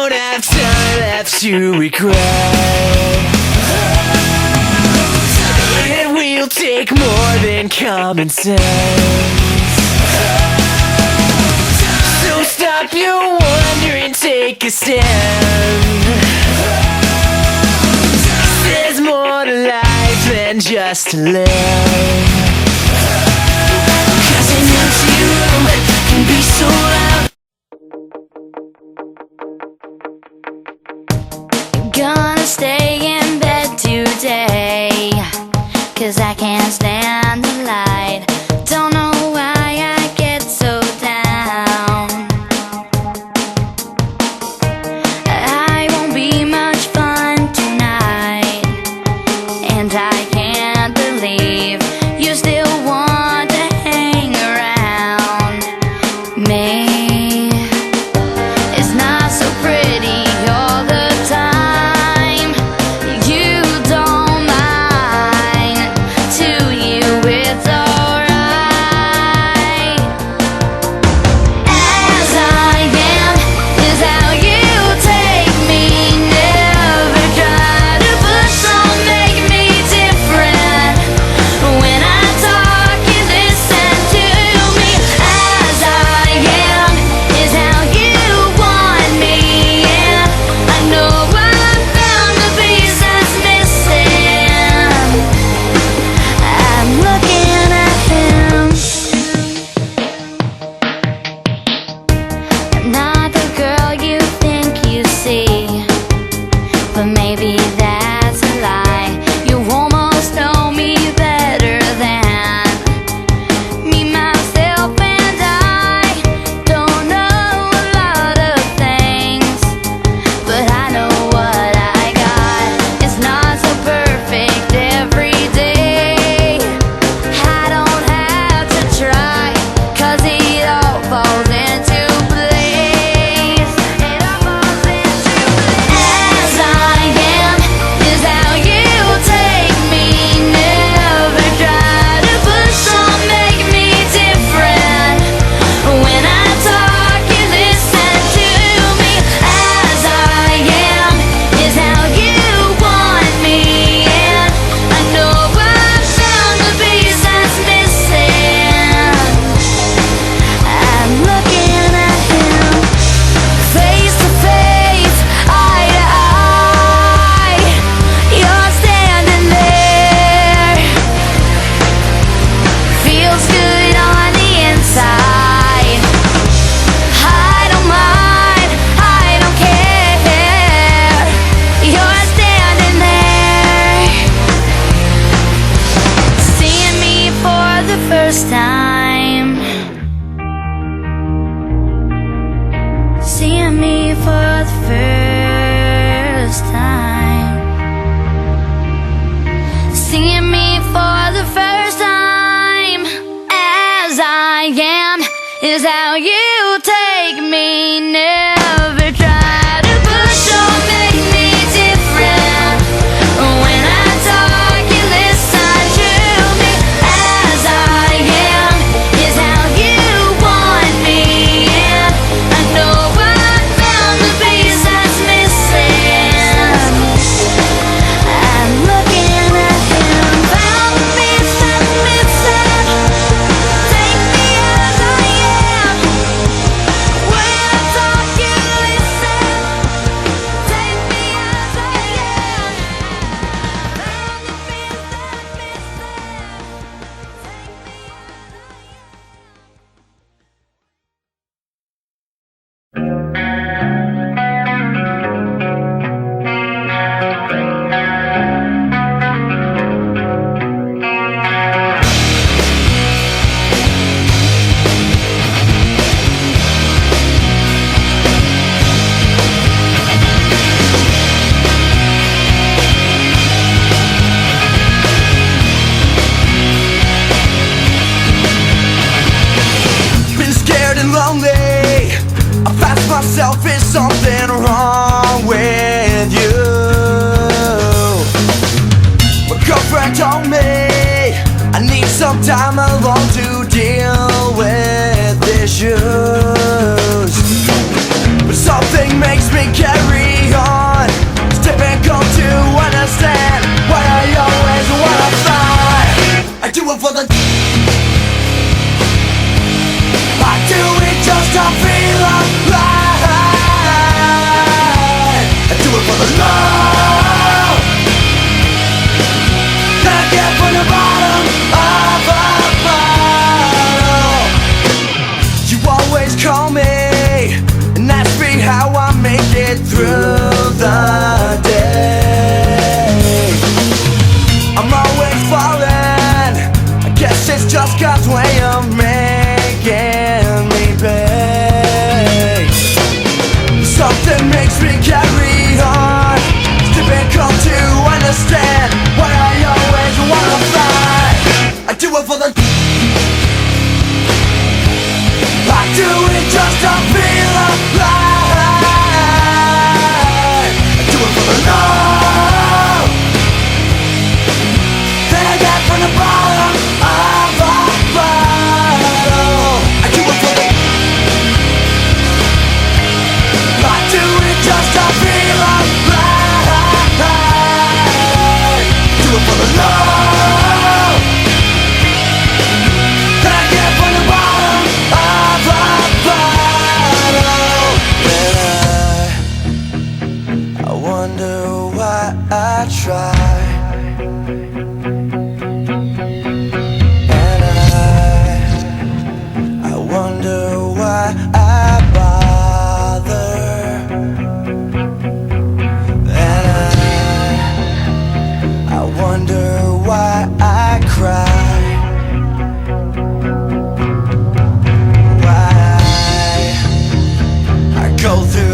don't have time left to regret. It will take more than common sense. So stop your wonder and take a stand. There's more to life than just to live. 'Cause an empty room can be so loud. Gonna stay in bed today, 'cause I can't stand the light. Don't know why I get so down. I won't be much fun tonight, and I can't believe you still want to hang around me. It's not so pretty all the time. You don't mind, to you it's alright. As I am is how you take me. Never try to push or make me different. When I talk, you listen to me. As I am is how you want me, and I know I found the piece that's missing. I'm looking at him. I'm not the girl you think you see, but maybe that's a lie. You almost know me better than me, myself, and I don't know a lot of things, but I know what I got. It's not so perfect every day. I don't have to try, 'cause it all falls into place. It all falls into place. As I am is how you take me. Never try to push or make me different. When I talk, you listen to me. As I am is how you want me, and I know I found the piece that's missing. I'm looking at him, face to face, eye to eye. You're standing there, feels good on the inside. I don't mind, I don't care. You're standing there, seeing me for the first time. Seeing me for the first time. Seeing me for the first time. As I am is how you take me. Never try to push or make me different. When I talk, you listen to me. As I am is how you want me, and I know I found the piece that's missing. I'm looking at him, found the piece that's missing. Take me as I am. When I talk, you listen. Take me as I am. Found the piece that's Been scared and lonely. I asked myself, is something wrong with you? My girlfriend told me I need some time alone to deal with issues, but something makes me carry how I make it through the day. I'm always falling, I guess it's just God's way of making me pay. Something makes me carry on. It's difficult to understand why I always wanna fly. I do it for the I do it just to feel alive. I do it for the love that I get from the bottom of a bottle. I do it for the I do it just to feel alive. Do it for the love that I get from the bottom of a bottle. And I wonder why I try. And I wonder why I bother. And I wonder why I cry. Why I go through